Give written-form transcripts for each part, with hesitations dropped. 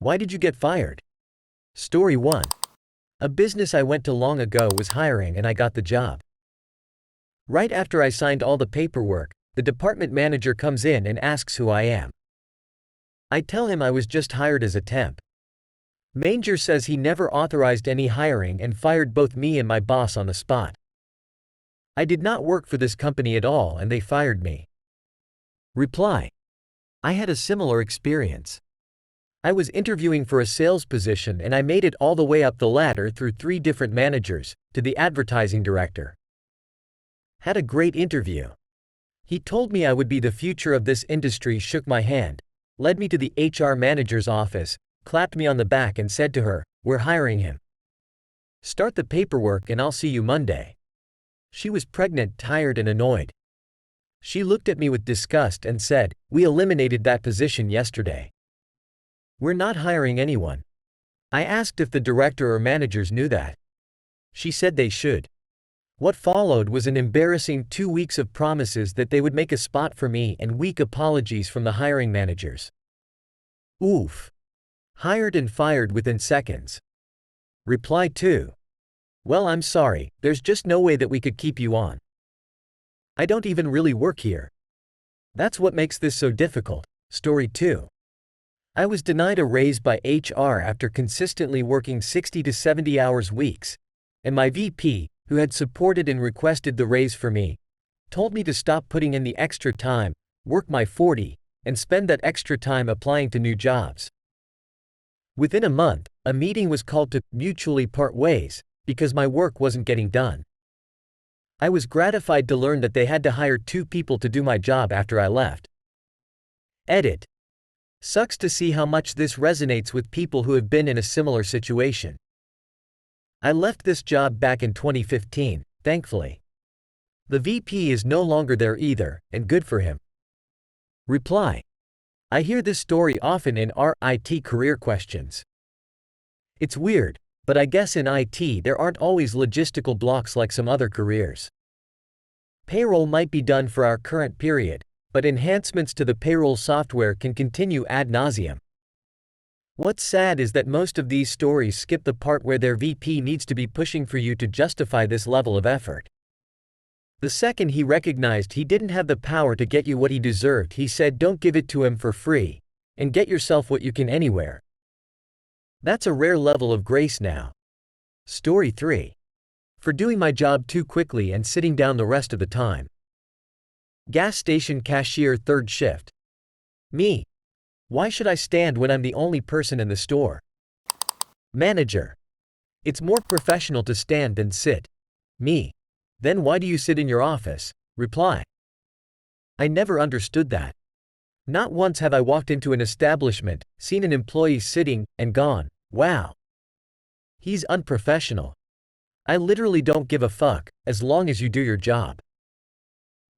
Why did you get fired? Story 1. A business I went to long ago was hiring and I got the job. Right after I signed all the paperwork, the department manager comes in and asks who I am. I tell him I was just hired as a temp. Manger says he never authorized any hiring and fired both me and my boss on the spot. I did not work for this company at all and they fired me. Reply. I had a similar experience. I was interviewing for a sales position and I made it all the way up the ladder through 3 different managers, to the advertising director. Had a great interview. He told me I would be the future of this industry, shook my hand, led me to the HR manager's office, clapped me on the back and said to her, "We're hiring him. Start the paperwork and I'll see you Monday." She was pregnant, tired and annoyed. She looked at me with disgust and said, "We eliminated that position yesterday. We're not hiring anyone." I asked if the director or managers knew that. She said they should. What followed was an embarrassing 2 weeks of promises that they would make a spot for me and weak apologies from the hiring managers. Oof. Hired and fired within seconds. Reply 2. Well, I'm sorry, there's just no way that we could keep you on. I don't even really work here. That's what makes this so difficult. Story 2. I was denied a raise by HR after consistently working 60 to 70 hours weeks, and my VP, who had supported and requested the raise for me, told me to stop putting in the extra time, work my 40, and spend that extra time applying to new jobs. Within a month, a meeting was called to mutually part ways, because my work wasn't getting done. I was gratified to learn that they had to hire 2 people to do my job after I left. Edit. Sucks to see how much this resonates with people who have been in a similar situation. I left this job back in 2015, thankfully. The VP is no longer there either, and good for him. Reply. I hear this story often in our IT career questions. It's weird, but I guess in IT there aren't always logistical blocks like some other careers. Payroll might be done for our current period, but enhancements to the payroll software can continue ad nauseam. What's sad is that most of these stories skip the part where their VP needs to be pushing for you to justify this level of effort. The second he recognized he didn't have the power to get you what he deserved, he said, "Don't give it to him for free, and get yourself what you can anywhere." That's a rare level of grace now. Story 3. For doing my job too quickly and sitting down the rest of the time. Gas station cashier, 3rd shift. Me. Why should I stand when I'm the only person in the store? Manager. It's more professional to stand than sit. Me. Then why do you sit in your office? Reply. I never understood that. Not once have I walked into an establishment, seen an employee sitting, and gone, "Wow. He's unprofessional." I literally don't give a fuck, as long as you do your job.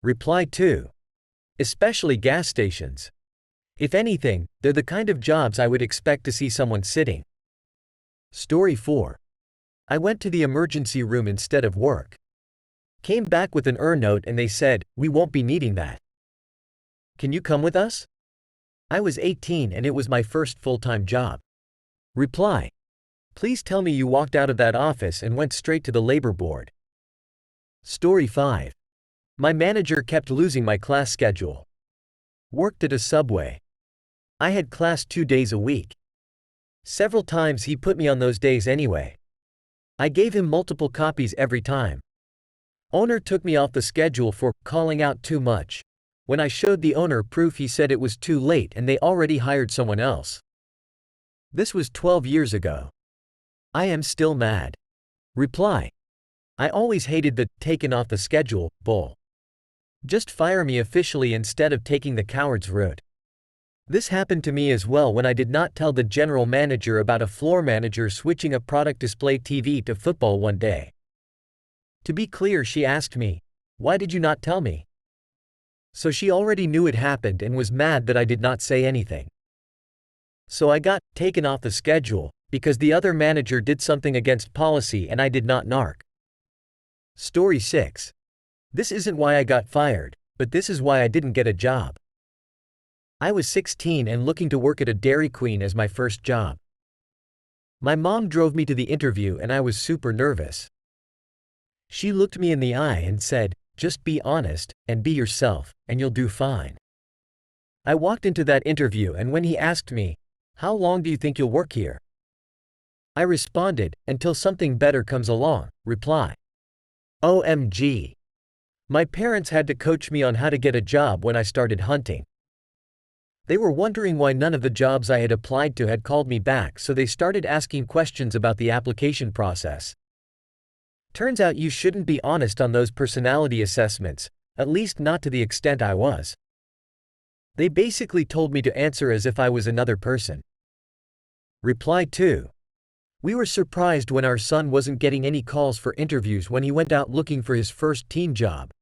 Reply 2. Especially gas stations. If anything, they're the kind of jobs I would expect to see someone sitting. Story 4. I went to the emergency room instead of work. Came back with an note and they said, "We won't be needing that. Can you come with us?" I was 18 and it was my first full-time job. Reply. Please tell me you walked out of that office and went straight to the labor board. Story 5. My manager kept losing my class schedule. Worked at a Subway. I had class 2 days a week. Several times he put me on those days anyway. I gave him multiple copies every time. Owner took me off the schedule for calling out too much. When I showed the owner proof, he said it was too late and they already hired someone else. This was 12 years ago. I am still mad. Reply. I always hated the taken off the schedule bull. Just fire me officially instead of taking the coward's route. This happened to me as well when I did not tell the general manager about a floor manager switching a product display TV to football one day. To be clear, she asked me, "Why did you not tell me?" So she already knew it happened and was mad that I did not say anything. So I got taken off the schedule, because the other manager did something against policy and I did not narc. Story 6. This isn't why I got fired, but this is why I didn't get a job. I was 16 and looking to work at a Dairy Queen as my first job. My mom drove me to the interview and I was super nervous. She looked me in the eye and said, "Just be honest, and be yourself, and you'll do fine." I walked into that interview and when he asked me, "How long do you think you'll work here?" I responded, "Until something better comes along." Reply. OMG. My parents had to coach me on how to get a job when I started hunting. They were wondering why none of the jobs I had applied to had called me back, so they started asking questions about the application process. Turns out you shouldn't be honest on those personality assessments, at least not to the extent I was. They basically told me to answer as if I was another person. Reply 2. We were surprised when our son wasn't getting any calls for interviews when he went out looking for his first teen job,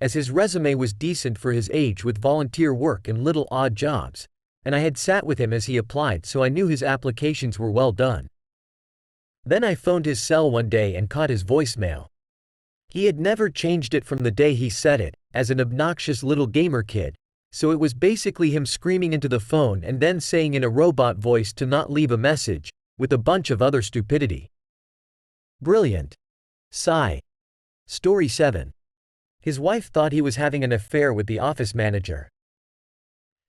as his resume was decent for his age with volunteer work and little odd jobs, and I had sat with him as he applied, so I knew his applications were well done. Then I phoned his cell one day and caught his voicemail. He had never changed it from the day he said it, as an obnoxious little gamer kid, so it was basically him screaming into the phone and then saying in a robot voice to not leave a message, with a bunch of other stupidity. Brilliant. Sigh. Story 7. His wife thought he was having an affair with the office manager.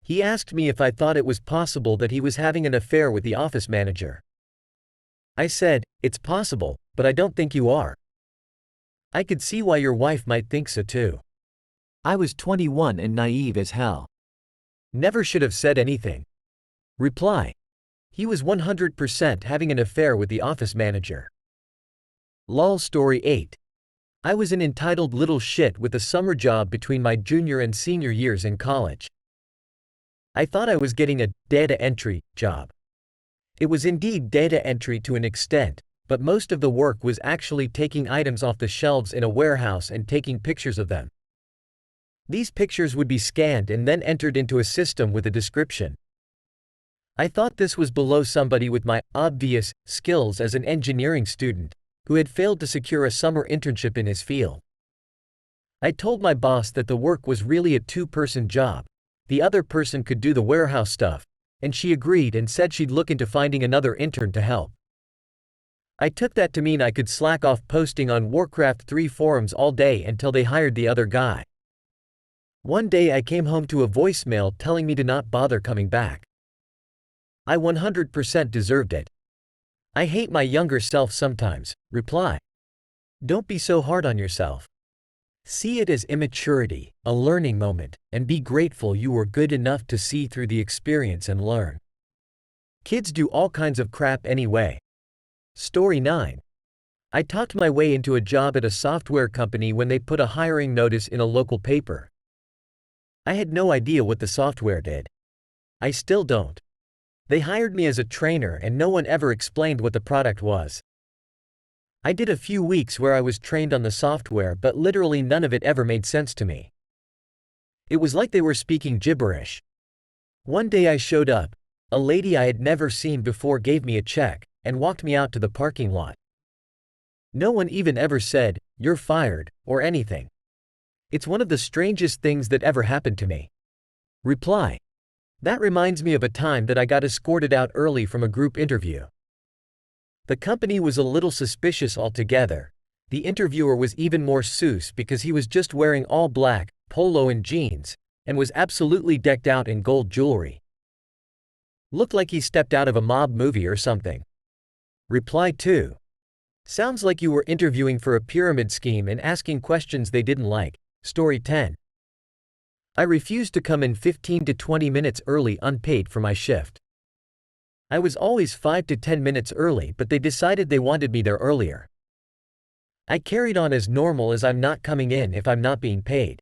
He asked me if I thought it was possible that he was having an affair with the office manager. I said, "It's possible, but I don't think you are." I could see why your wife might think so too. I was 21 and naive as hell. Never should have said anything. Reply. He was 100% having an affair with the office manager. Lol. Story 8. I was an entitled little shit with a summer job between my junior and senior years in college. I thought I was getting a data entry job. It was indeed data entry to an extent, but most of the work was actually taking items off the shelves in a warehouse and taking pictures of them. These pictures would be scanned and then entered into a system with a description. I thought this was below somebody with my obvious skills as an engineering student who had failed to secure a summer internship in his field. I told my boss that the work was really a two-person job. The other person could do the warehouse stuff, and she agreed and said she'd look into finding another intern to help. I took that to mean I could slack off posting on Warcraft 3 forums all day until they hired the other guy. One day I came home to a voicemail telling me to not bother coming back. I 100% deserved it. I hate my younger self sometimes. Reply. Don't be so hard on yourself. See it as immaturity, a learning moment, and be grateful you were good enough to see through the experience and learn. Kids do all kinds of crap anyway. Story 9. I talked my way into a job at a software company when they put a hiring notice in a local paper. I had no idea what the software did. I still don't. They hired me as a trainer and no one ever explained what the product was. I did a few weeks where I was trained on the software, but literally none of it ever made sense to me. It was like they were speaking gibberish. One day I showed up. A lady I had never seen before gave me a check and walked me out to the parking lot. No one even ever said, "You're fired," or anything. It's one of the strangest things that ever happened to me. Reply. That reminds me of a time that I got escorted out early from a group interview. The company was a little suspicious altogether. The interviewer was even more sus because he was just wearing all black, polo and jeans, and was absolutely decked out in gold jewelry. Looked like he stepped out of a mob movie or something. Reply 2. Sounds like you were interviewing for a pyramid scheme and asking questions they didn't like. Story 10. I refused to come in 15 to 20 minutes early unpaid for my shift. I was always 5 to 10 minutes early, but they decided they wanted me there earlier. I carried on as normal as I'm not coming in if I'm not being paid.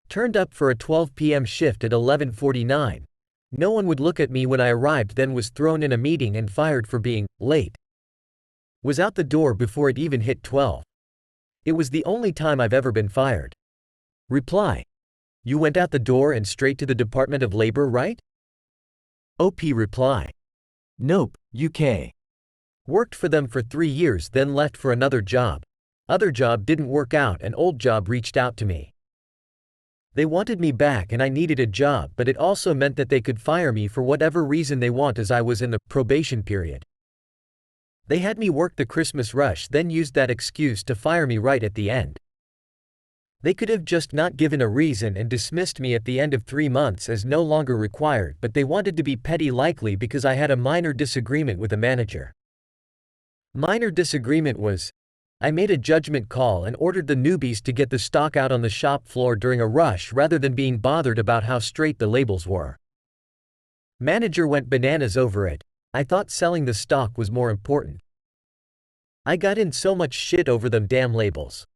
Turned up for a 12 p.m. shift at 11:49. No one would look at me when I arrived, then was thrown in a meeting and fired for being late. Was out the door before it even hit 12. It was the only time I've ever been fired. Reply. You went out the door and straight to the Department of Labor, right? OP reply. Nope, UK. Worked for them for 3 years, then left for another job. Other job didn't work out and old job reached out to me. They wanted me back and I needed a job, but it also meant that they could fire me for whatever reason they want as I was in the probation period. They had me work the Christmas rush, then used that excuse to fire me right at the end. They could have just not given a reason and dismissed me at the end of 3 months as no longer required, but they wanted to be petty, likely because I had a minor disagreement with a manager. Minor disagreement was, I made a judgment call and ordered the newbies to get the stock out on the shop floor during a rush rather than being bothered about how straight the labels were. Manager went bananas over it. I thought selling the stock was more important. I got in so much shit over them damn labels.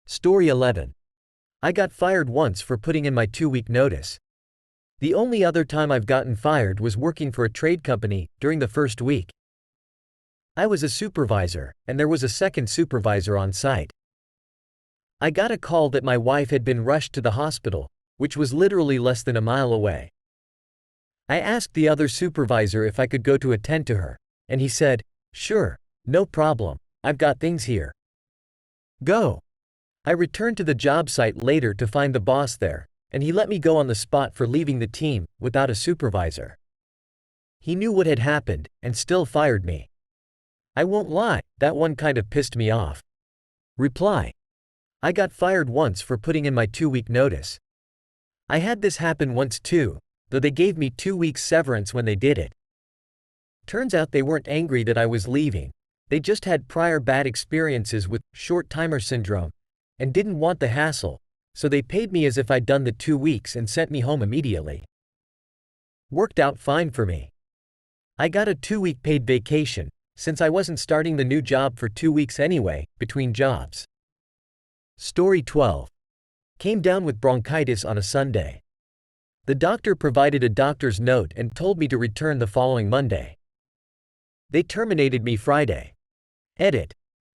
Story 11. I got fired once for putting in my 2-week notice. The only other time I've gotten fired was working for a trade company during the first week. I was a supervisor, and there was a second supervisor on site. I got a call that my wife had been rushed to the hospital, which was literally less than a mile away. I asked the other supervisor if I could go to attend to her, and he said, "Sure, no problem, I've got things here. Go." I returned to the job site later to find the boss there, and he let me go on the spot for leaving the team without a supervisor. He knew what had happened and still fired me. I won't lie, that one kind of pissed me off. Reply. I got fired once for putting in my 2-week notice. I had this happen once too, though they gave me 2 weeks severance when they did it. Turns out they weren't angry that I was leaving, they just had prior bad experiences with short-timer syndrome and didn't want the hassle, so they paid me as if I'd done the 2 weeks and sent me home immediately. Worked out fine for me. I got a 2-week paid vacation, since I wasn't starting the new job for 2 weeks anyway, between jobs. Story 12. Came down with bronchitis on a Sunday. The doctor provided a doctor's note and told me to return the following Monday. They terminated me Friday. Edit.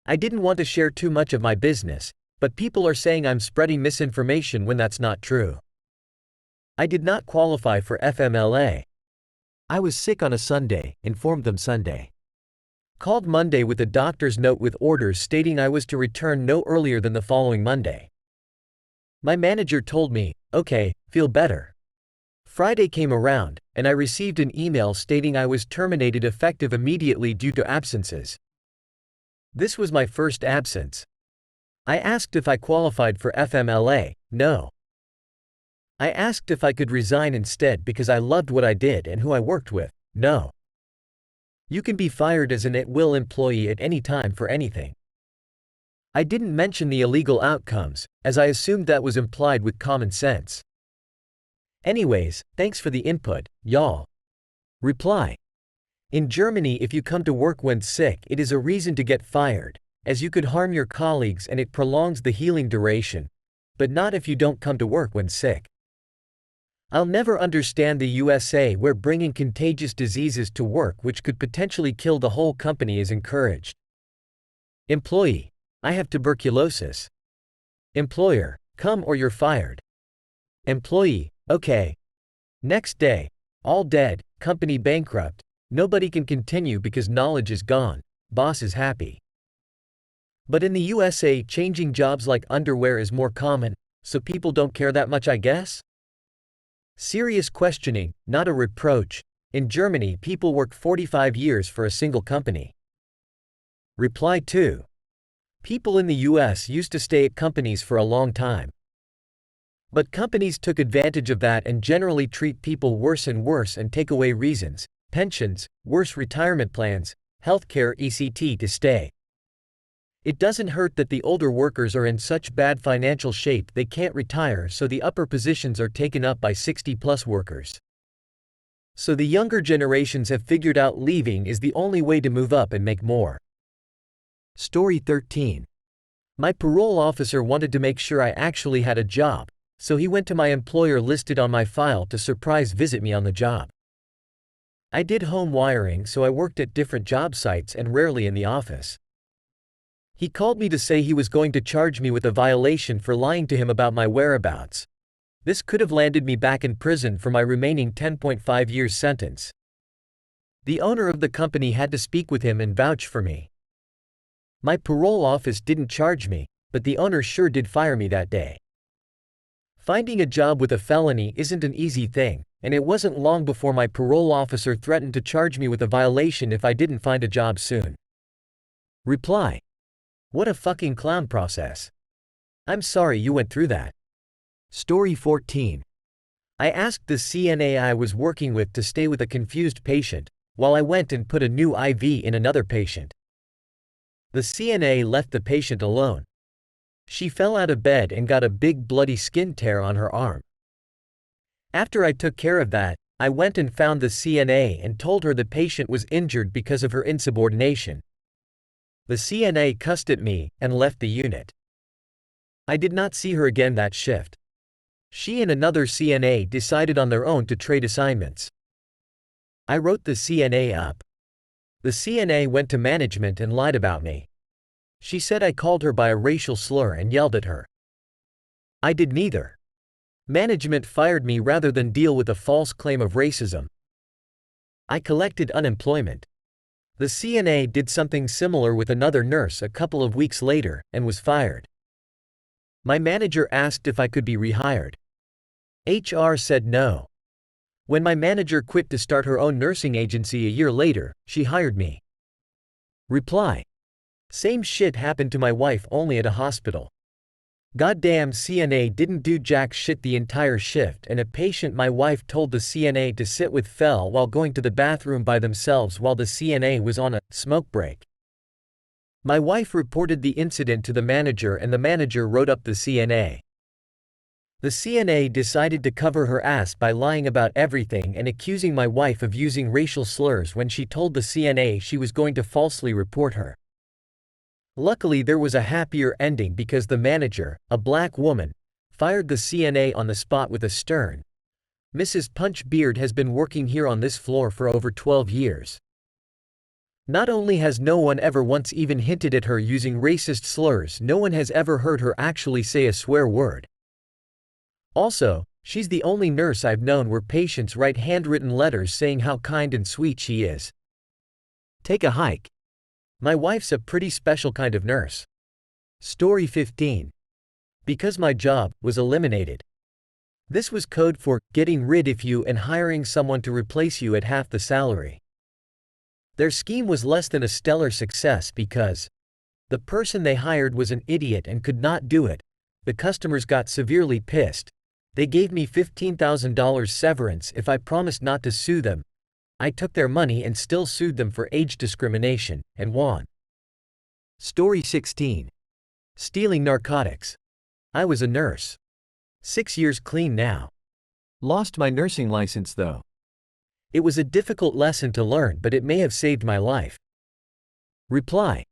I didn't want to share too much of my business, but people are saying I'm spreading misinformation when that's not true. I did not qualify for FMLA. I was sick on a Sunday, informed them Sunday. Called Monday with a doctor's note with orders stating I was to return no earlier than the following Monday. My manager told me, "Okay, feel better." Friday came around, and I received an email stating I was terminated effective immediately due to absences. This was my first absence. I asked if I qualified for FMLA, no. I asked if I could resign instead because I loved what I did and who I worked with, no. You can be fired as an at-will employee at any time for anything. I didn't mention the illegal outcomes, as I assumed that was implied with common sense. Anyways, thanks for the input, y'all. Reply. In Germany, if you come to work when sick, it is a reason to get fired, as you could harm your colleagues and it prolongs the healing duration, but not if you don't come to work when sick. I'll never understand the USA where bringing contagious diseases to work which could potentially kill the whole company is encouraged. Employee. I have tuberculosis. Employer. Come or you're fired. Employee. Okay. Next day. All dead, company bankrupt, nobody can continue because knowledge is gone, boss is happy. But in the USA, changing jobs like underwear is more common, so people don't care that much, I guess? Serious questioning, not a reproach. In Germany, people work 45 years for a single company. Reply 2. People in the US used to stay at companies for a long time. But companies took advantage of that and generally treat people worse and worse and take away reasons, pensions, worse retirement plans, healthcare etc. to stay. It doesn't hurt that the older workers are in such bad financial shape they can't retire, so the upper positions are taken up by 60-plus workers. So the younger generations have figured out leaving is the only way to move up and make more. Story 13. My parole officer wanted to make sure I actually had a job, so he went to my employer listed on my file to surprise visit me on the job. I did home wiring, so I worked at different job sites and rarely in the office. He called me to say he was going to charge me with a violation for lying to him about my whereabouts. This could have landed me back in prison for my remaining 10.5 years sentence. The owner of the company had to speak with him and vouch for me. My parole office didn't charge me, but the owner sure did fire me that day. Finding a job with a felony isn't an easy thing, and it wasn't long before my parole officer threatened to charge me with a violation if I didn't find a job soon. Reply: what a fucking clown process. I'm sorry you went through that. Story 14. I asked the CNA I was working with to stay with a confused patient, while I went and put a new IV in another patient. The CNA left the patient alone. She fell out of bed and got a big bloody skin tear on her arm. After I took care of that, I went and found the CNA and told her the patient was injured because of her insubordination. The CNA cussed at me and left the unit. I did not see her again that shift. She and another CNA decided on their own to trade assignments. I wrote the CNA up. The CNA went to management and lied about me. She said I called her by a racial slur and yelled at her. I did neither. Management fired me rather than deal with a false claim of racism. I collected unemployment. The CNA did something similar with another nurse a couple of weeks later and was fired. My manager asked if I could be rehired. HR said no. When my manager quit to start her own nursing agency a year later, she hired me. Reply: same shit happened to my wife, only at a hospital. Goddamn CNA didn't do jack shit the entire shift, and a patient my wife told the CNA to sit with fell while going to the bathroom by themselves while the CNA was on a smoke break. My wife reported the incident to the manager and the manager wrote up the CNA. The CNA decided to cover her ass by lying about everything and accusing my wife of using racial slurs when she told the CNA she was going to falsely report her. Luckily there was a happier ending because the manager, a black woman, fired the CNA on the spot with a stern, "Mrs. Punchbeard has been working here on this floor for over 12 years. Not only has no one ever once even hinted at her using racist slurs, no one has ever heard her actually say a swear word. Also, she's the only nurse I've known where patients write handwritten letters saying how kind and sweet she is. Take a hike. My wife's a pretty special kind of nurse." Story 15. Because my job was eliminated. This was code for getting rid of you and hiring someone to replace you at half the salary. Their scheme was less than a stellar success because the person they hired was an idiot and could not do it. The customers got severely pissed. They gave me $15,000 severance if I promised not to sue them. I took their money and still sued them for age discrimination, and won. Story 16. Stealing narcotics. I was a nurse. 6 years clean now. Lost my nursing license though. It was a difficult lesson to learn, but it may have saved my life. Reply: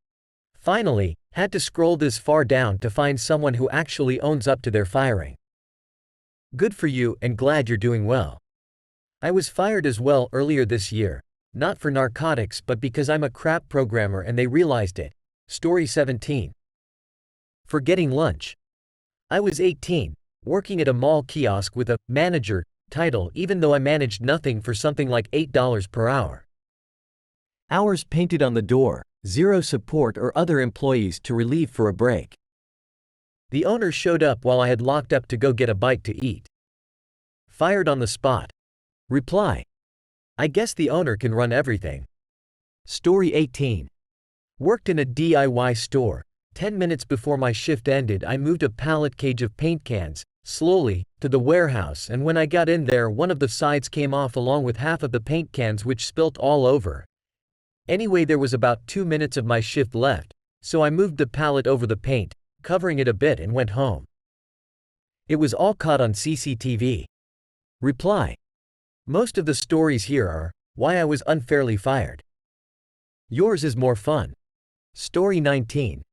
finally, had to scroll this far down to find someone who actually owns up to their firing. Good for you and glad you're doing well. I was fired as well earlier this year, not for narcotics but because I'm a crap programmer and they realized it. Story 17. For getting lunch. I was 18, working at a mall kiosk with a manager title even though I managed nothing for something like $8 per hour. Hours painted on the door, zero support or other employees to relieve for a break. The owner showed up while I had locked up to go get a bite to eat. Fired on the spot. Reply: I guess the owner can run everything. Story 18. Worked in a DIY store. 10 minutes before my shift ended, I moved a pallet cage of paint cans, slowly, to the warehouse, and when I got in there, one of the sides came off along with half of the paint cans, which spilt all over. Anyway, there was about 2 minutes of my shift left, so I moved the pallet over the paint, covering it a bit, and went home. It was all caught on CCTV. Reply: most of the stories here are why I was unfairly fired. Yours is more fun. Story 19.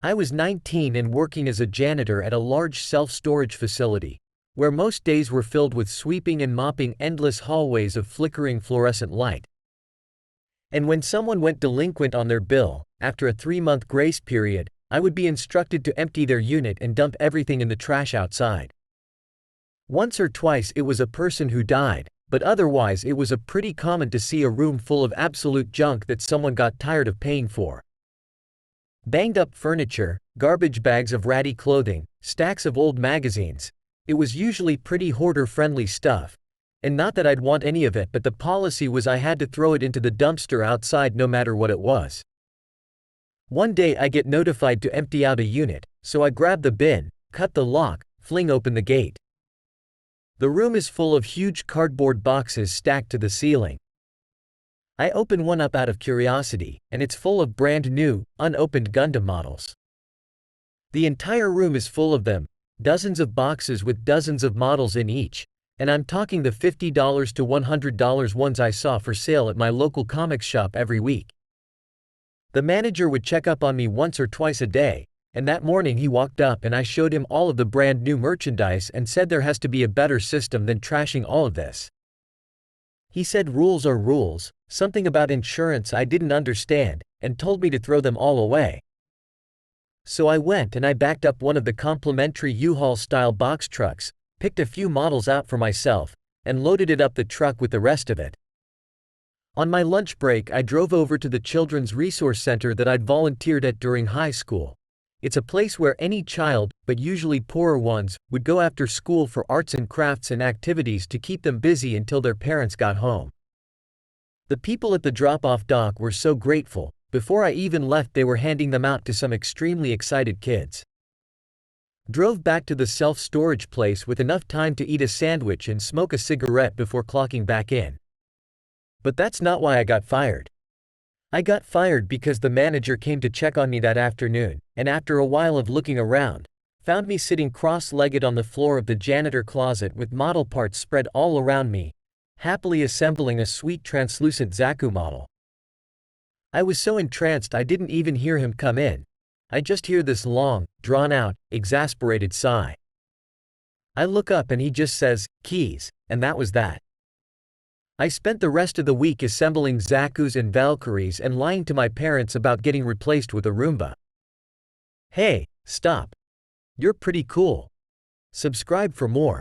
I was 19 and working as a janitor at a large self-storage facility, where most days were filled with sweeping and mopping endless hallways of flickering fluorescent light. And when someone went delinquent on their bill, after a 3-month grace period, I would be instructed to empty their unit and dump everything in the trash outside. Once or twice it was a person who died, but otherwise it was pretty common to see a room full of absolute junk that someone got tired of paying for. Banged up furniture, garbage bags of ratty clothing, stacks of old magazines, It was usually pretty hoarder-friendly stuff. And not that I'd want any of it, but the policy was I had to throw it into the dumpster outside no matter what it was. One day I get notified to empty out a unit, so I grab the bin, cut the lock, fling open the gate. The room is full of huge cardboard boxes stacked to the ceiling. I open one up out of curiosity, and it's full of brand new, unopened Gundam models. The entire room is full of them, dozens of boxes with dozens of models in each, and I'm talking the $50 to $100 ones I saw for sale at my local comics shop every week. The manager would check up on me once or twice a day, and that morning he walked up and I showed him all of the brand new merchandise and said there has to be a better system than trashing all of this. He said rules are rules, something about insurance I didn't understand, and told me to throw them all away. So I went and I backed up one of the complimentary U-Haul style box trucks, picked a few models out for myself, and loaded it up the truck with the rest of it. On my lunch break I drove over to the Children's Resource Center that I'd volunteered at during high school. It's a place where any child, but usually poorer ones, would go after school for arts and crafts and activities to keep them busy until their parents got home. The people at the drop-off dock were so grateful. Before I even left they were handing them out to some extremely excited kids. Drove back to the self-storage place with enough time to eat a sandwich and smoke a cigarette before clocking back in. But that's not why I got fired. I got fired because the manager came to check on me that afternoon, and after a while of looking around, found me sitting cross-legged on the floor of the janitor closet with model parts spread all around me, happily assembling a sweet translucent Zaku model. I was so entranced I didn't even hear him come in. I just hear this long, drawn-out, exasperated sigh. I look up and he just says, "Keys," and that was that. I spent the rest of the week assembling Zakus and Valkyries and lying to my parents about getting replaced with a Roomba. Hey, stop. You're pretty cool. Subscribe for more.